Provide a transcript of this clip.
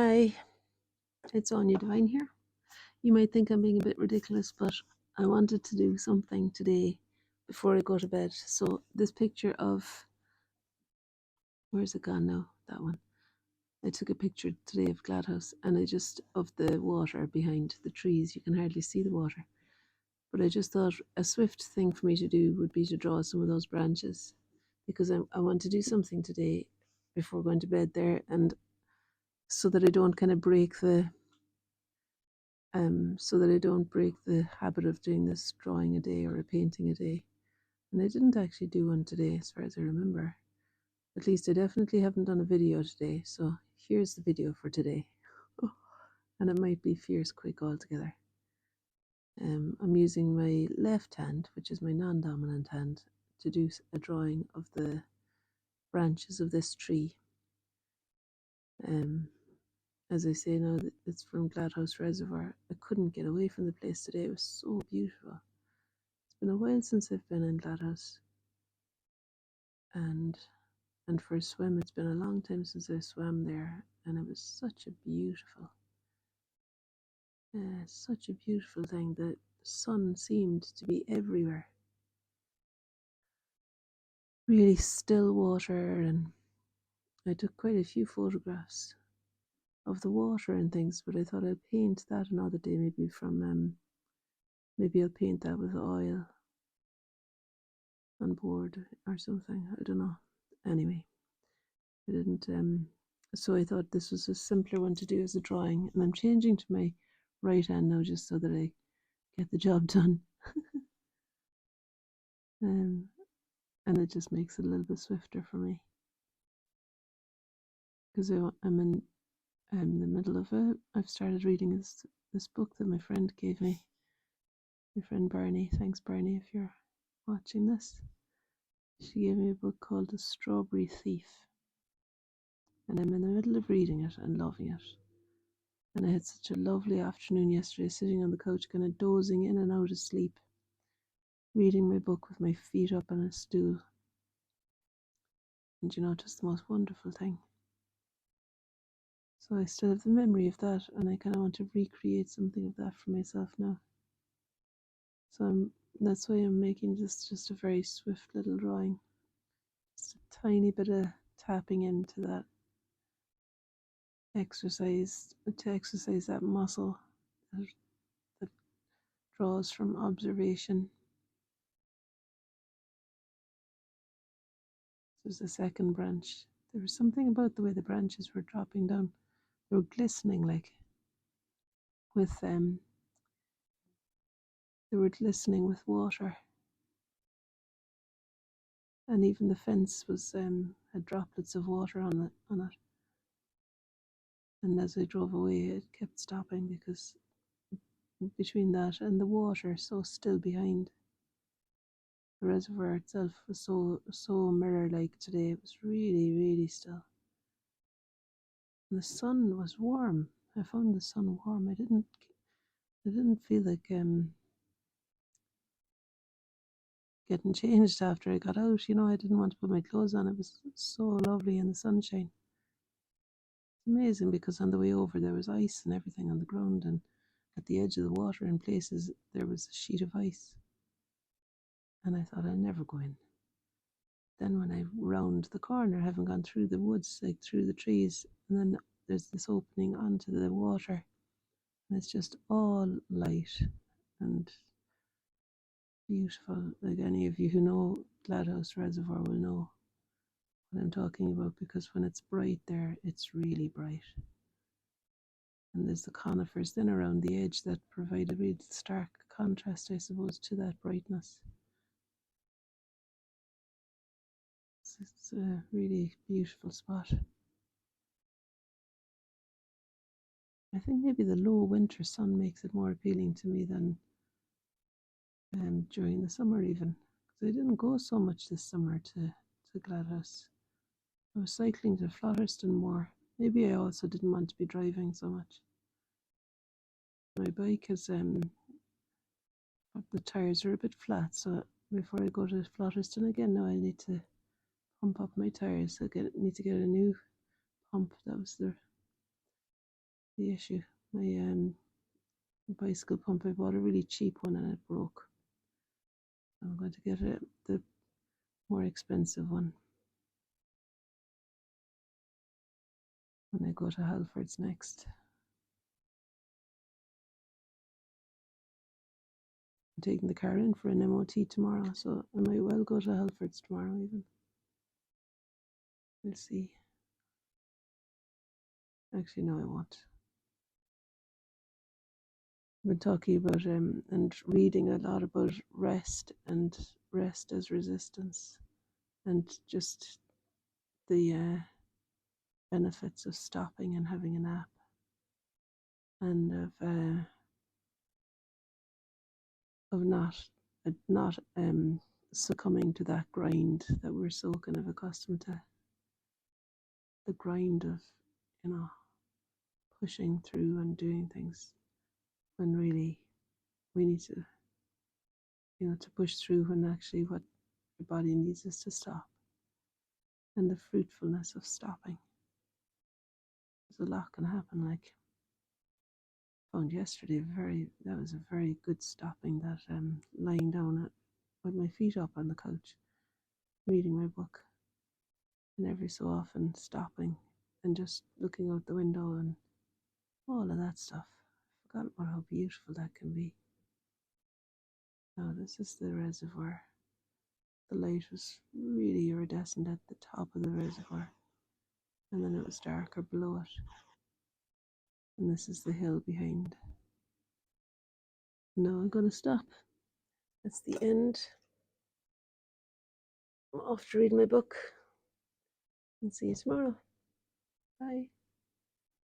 Hi, it's Anya Devine here. You might think I'm being a bit ridiculous, but I wanted to do something today before I go to bed. So this picture of, where's it gone now? That one. I took a picture today of Gladhouse and of the water behind the trees. You can hardly see the water. But I just thought a swift thing for me to do would be to draw some of those branches because I want to do something today before going to bed there, and so that I don't kind of break the habit of doing this drawing a day or a painting a day. And I didn't actually do one today, as far as I remember. At least I definitely haven't done a video today. So here's the video for today. Oh, and it might be fierce quick altogether. I'm using my left hand, which is my non-dominant hand, to do a drawing of the branches of this tree. As I say now, it's from Gladhouse Reservoir. I couldn't get away from the place today. It was so beautiful. It's been a while since I've been in Gladhouse, and for a swim, it's been a long time since I swam there, and it was such a beautiful thing. The sun seemed to be everywhere. Really still water, and I took quite a few photographs of the water and things, but I thought I'd paint that another day, maybe I'll paint that with oil on board or something. I don't know. Anyway, I didn't. So I thought this was a simpler one to do as a drawing, and I'm changing to my right hand now just so that I get the job done. And it just makes it a little bit swifter for me because I'm in the middle of it. I've started reading this book that my friend gave me. My friend Barney. Thanks, Barney, if you're watching this. She gave me a book called The Strawberry Thief, and I'm in the middle of reading it and loving it. And I had such a lovely afternoon yesterday, sitting on the couch, kind of dozing in and out of sleep, reading my book with my feet up on a stool. And just the most wonderful thing. So I still have the memory of that, and I kind of want to recreate something of that for myself now. So that's why I'm making just a very swift little drawing. Just a tiny bit of tapping into that exercise, to exercise that muscle that draws from observation. There's a second branch. There was something about the way the branches were dropping down. They were glistening with water. And even the fence had droplets of water on it. And as I drove away, it kept stopping because between that and the water so still behind, the reservoir itself was so mirror-like today. It was really, really still. And the sun was warm. I found the sun warm. I didn't feel like getting changed after I got out. I didn't want to put my clothes on. It was so lovely in the sunshine. It's amazing because on the way over there was ice and everything on the ground, and at the edge of the water in places there was a sheet of ice. And I thought, I'll never go in. Then when I round the corner, having gone through the woods, like through the trees, and then there's this opening onto the water, and it's just all light and beautiful. Like any of you who know Gladhouse Reservoir will know what I'm talking about, because when it's bright there, it's really bright. And there's the conifers then around the edge that provide a real stark contrast, I suppose, to that brightness. It's a really beautiful spot. I think maybe the low winter sun makes it more appealing to me than during the summer even. Because I didn't go so much this summer to Gladhouse. I was cycling to Flotterston more. Maybe I also didn't want to be driving so much. My bike has the tires are a bit flat, so before I go to Flotterston again, now I need to pump up my tires. Need to get a new pump. That was the issue. My bicycle pump, I bought a really cheap one and it broke. I'm going to get the more expensive one when I go to Halfords next. I'm taking the car in for an MOT tomorrow, so I might well go to Halfords tomorrow even. We'll see. Actually, no, I won't. I've been talking about and reading a lot about rest and rest as resistance, and just the benefits of stopping and having a nap, and of not succumbing to that grind that we're so kind of accustomed to. The grind of, you know, pushing through and doing things when really we need to, you know, to push through when actually what your body needs is to stop. And the fruitfulness of stopping. There's a lot can happen. Like I found yesterday, that was a very good stopping. That lying down with my feet up on the couch, reading my book, and every so often stopping and just looking out the window and all of that stuff. I forgot about how beautiful that can be. Now this is the reservoir. The light was really iridescent at the top of the reservoir, and then it was darker below it. And this is the hill behind. Now I'm going to stop. That's the end. I'm off to read my book and see you tomorrow. Bye.